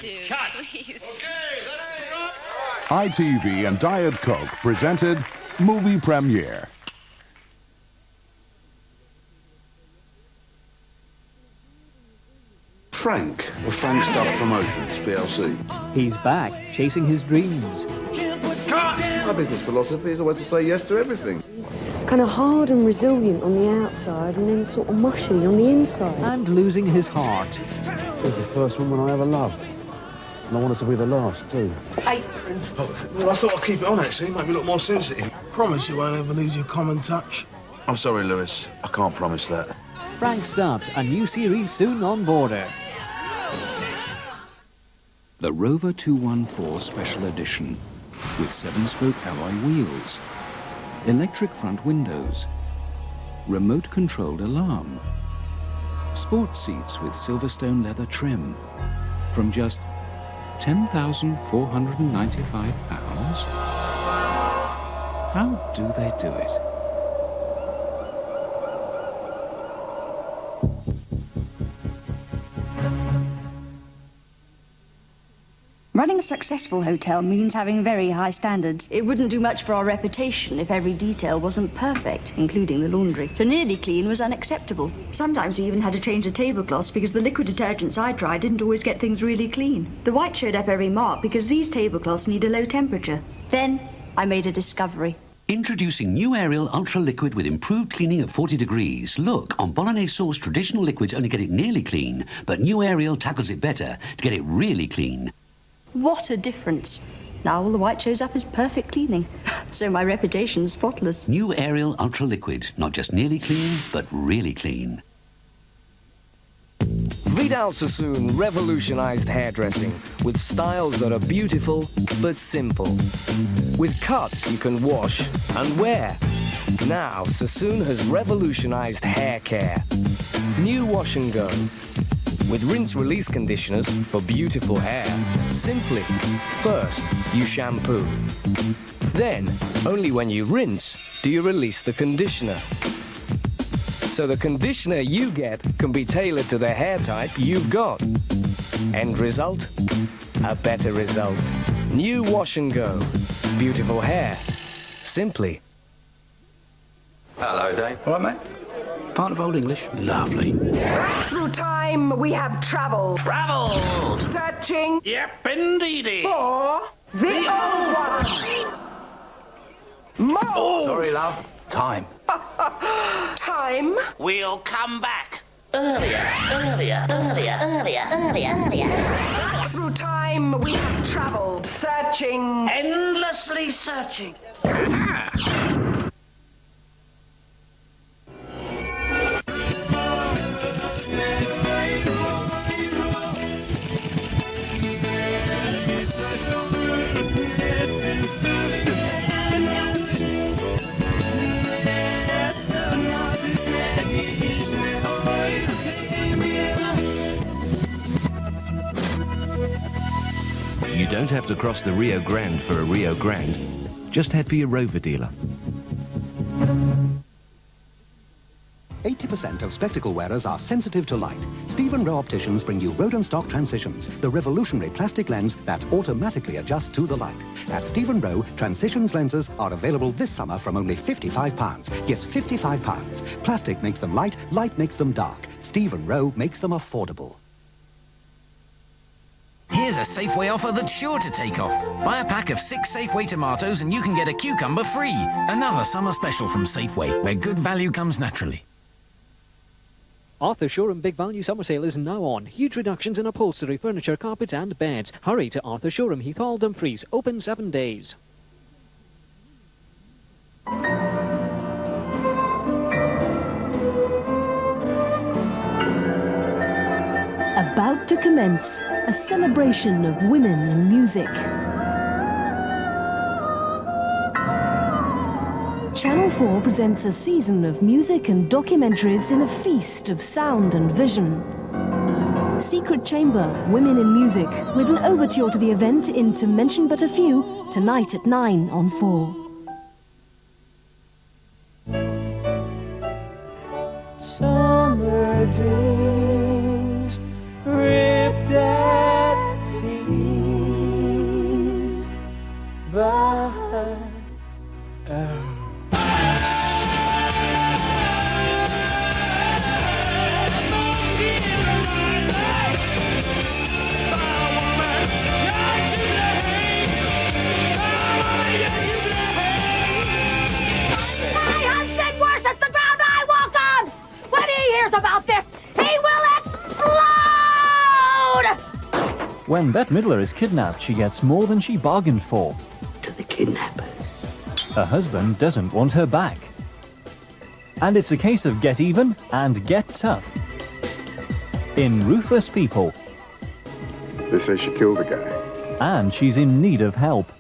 Dude, cut. please. Okay, that's it up. ITV and Diet Coke presented Movie Premiere. Frank of Frank Stubbs Promotions, PLC. He's back, chasing his dreams. My business philosophy is always to say yes to everything. He's kind of hard and resilient on the outside and then sort of mushy on the inside. And losing his heart. She was the first woman I ever loved. And I wanted to be the last, too. Apron. Well, I thought I'd keep it on, actually. Make me look more sensitive. Promise you won't ever lose your common touch. I'm sorry, Lewis. I can't promise that. Frank Stubbs, a new series soon on border. The Rover 214 Special Edition with 7-spoke alloy wheels, electric front windows, remote-controlled alarm, sports seats with Silverstone leather trim from just £10,495. How do they do it? Running a successful hotel means having very high standards. It wouldn't do much for our reputation if every detail wasn't perfect, including the laundry. So nearly clean was unacceptable. Sometimes we even had to change the tablecloths because the liquid detergents I tried didn't always get things really clean. The white showed up every mark because these tablecloths need a low temperature. Then I made a discovery. Introducing new Ariel Ultra Liquid with improved cleaning at 40 degrees. Look, on bolognese sauce, traditional liquids only get it nearly clean, but new Ariel tackles it better to get it really clean. What a difference. Now all the white shows up as perfect cleaning. So my reputation's spotless. New Ariel Ultra Liquid. Not just nearly clean, but really clean. Vidal Sassoon revolutionized hairdressing with styles that are beautiful but simple. With cuts you can wash and wear. Now Sassoon has revolutionized hair care. New Wash and Go. With rinse-release conditioners for beautiful hair. Simply, first you shampoo. Then, only when you rinse do you release the conditioner. So the conditioner you get can be tailored to the hair type you've got. End result? A better result. New Wash and Go. Beautiful hair. Simply. Hello, Dave. All right, mate? Part of Old English? Lovely. Through time, we have travelled. Travelled! Searching. Yep, indeedy. For the old one. More. Oh. Sorry, love. Time. Time. We'll come back. Earlier. Through time, we have travelled. Searching. Endlessly searching. You don't have to cross the Rio Grande for a Rio Grande. Just head for your Rover dealer. 80% of spectacle wearers are sensitive to light. Stephen Rowe Opticians bring you Rodenstock Transitions, the revolutionary plastic lens that automatically adjusts to the light. At Stephen Rowe, Transitions lenses are available this summer from only £55. Yes, £55. Plastic makes them light, light makes them dark. Stephen Rowe makes them affordable. Here's a Safeway offer that's sure to take off. Buy a pack of 6 Safeway tomatoes and you can get a cucumber free. Another summer special from Safeway, where good value comes naturally. Arthur Shoreham Big Value Summer Sale is now on. Huge reductions in upholstery, furniture, carpets and beds. Hurry to Arthur Shoreham, Heath Hall, Dumfries. Open 7 days. About to commence a celebration of women in music. Channel 4 presents a season of music and documentaries in a feast of sound and vision. Secret Chamber, Women in Music, with an overture to the event in To Mention But a Few, tonight at 9 on 4. Summer dreams ripped at sea. When Bette Midler is kidnapped, she gets more than she bargained for. To the kidnappers. Her husband doesn't want her back. And it's a case of get even and get tough. In Ruthless People. They say she killed a guy. And she's in need of help.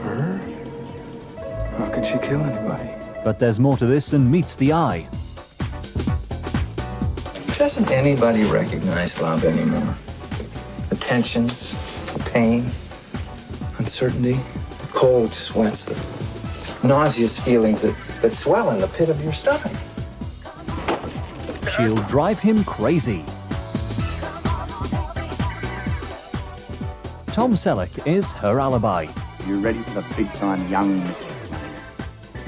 Her? How could she kill anybody? But there's more to this than meets the eye. Doesn't anybody recognize love anymore? The tensions, the pain, uncertainty, the cold sweats, the nauseous feelings that swell in the pit of your stomach. She'll drive him crazy. Tom Selleck is her alibi. You ready for the big-time young?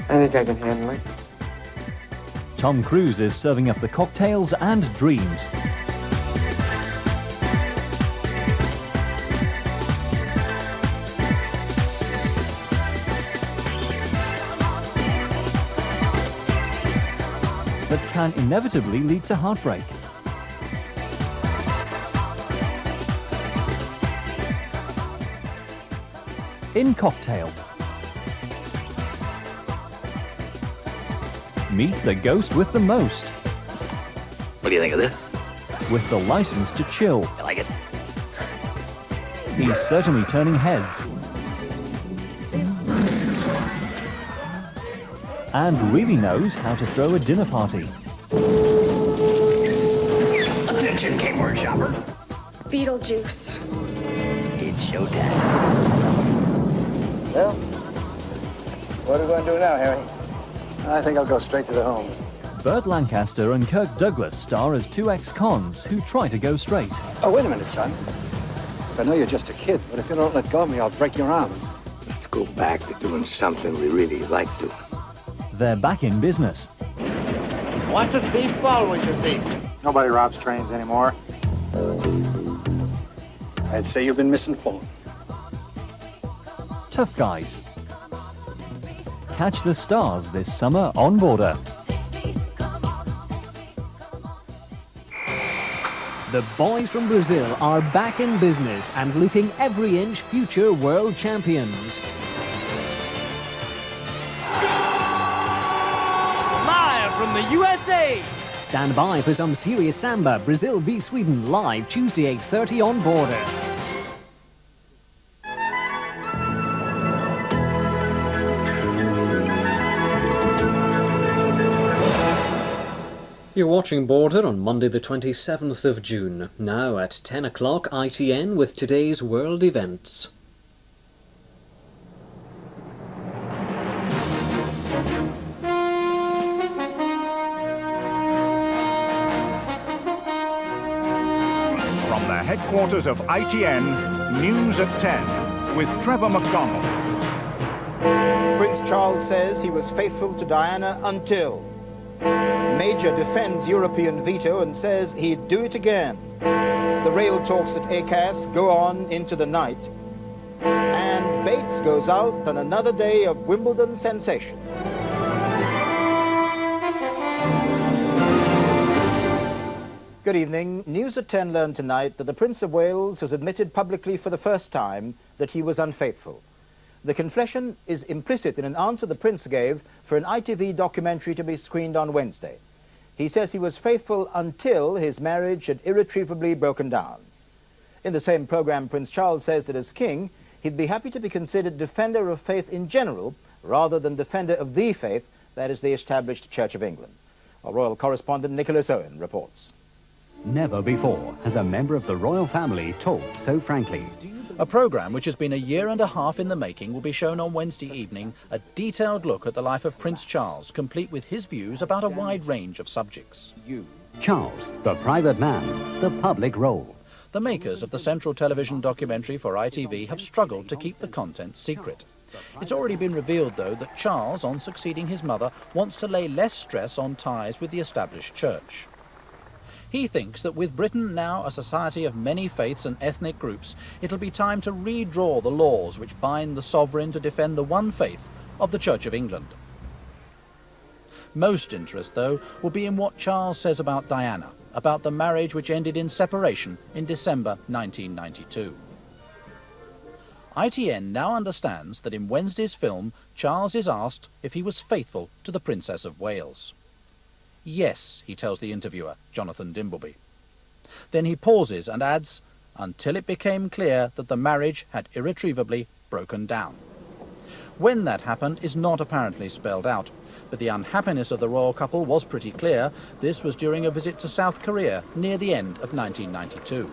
I think I can handle it. Tom Cruise is serving up the cocktails and dreams. That can inevitably lead to heartbreak. In Cocktail. Meet the ghost with the most. What do you think of this? With the license to chill. You like it? He's certainly turning heads. And really knows how to throw a dinner party. Attention, keyboard shopper. Beetlejuice. It's showtime. Well, what are we going to do now, Harry? I think I'll go straight to the home. Burt Lancaster and Kirk Douglas star as two ex-cons who try to go straight. Oh, wait a minute, son. I know you're just a kid, but if you don't let go of me, I'll break your arm. Let's go back to doing something we really like doing. They're back in business. What's a thief always a thief? Nobody robs trains anymore. I'd say you've been misinformed. Tough guys. Catch the stars this summer on Border. The boys from Brazil are back in business and looking every inch future world champions. Live from the USA! Stand by for some serious samba. Brazil v Sweden live Tuesday 8:30 on Border. You're watching Border on Monday the 27th of June. Now at 10 o'clock ITN with today's world events. From the headquarters of ITN, News at 10 with Trevor McDonald. Prince Charles says he was faithful to Diana until... Major defends European veto and says he'd do it again. The rail talks at ACAS go on into the night. And Bates goes out on another day of Wimbledon sensation. Good evening. News at 10 learned tonight that the Prince of Wales has admitted publicly for the first time that he was unfaithful. The confession is implicit in an answer the Prince gave for an ITV documentary to be screened on Wednesday. He says he was faithful until his marriage had irretrievably broken down. In the same program, Prince Charles says that as king, he'd be happy to be considered defender of faith in general, rather than defender of the faith, that is the established Church of England. Our royal correspondent Nicholas Owen reports. Never before has a member of the royal family talked so frankly. A programme which has been a year and a half in the making will be shown on Wednesday evening, a detailed look at the life of Prince Charles, complete with his views about a wide range of subjects. Charles, the private man, the public role. The makers of the Central Television documentary for ITV have struggled to keep the content secret. It's already been revealed, though, that Charles, on succeeding his mother, wants to lay less stress on ties with the established church. He thinks that with Britain now a society of many faiths and ethnic groups, it'll be time to redraw the laws which bind the sovereign to defend the one faith of the Church of England. Most interest, though, will be in what Charles says about Diana, about the marriage which ended in separation in December 1992. ITN now understands that in Wednesday's film, Charles is asked if he was faithful to the Princess of Wales. Yes, he tells the interviewer, Jonathan Dimbleby. Then he pauses and adds, until it became clear that the marriage had irretrievably broken down. When that happened is not apparently spelled out, but the unhappiness of the royal couple was pretty clear. This was during a visit to South Korea near the end of 1992.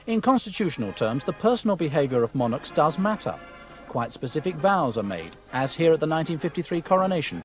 In constitutional terms, the personal behaviour of monarchs does matter. Quite specific vows are made, as here at the 1953 coronation.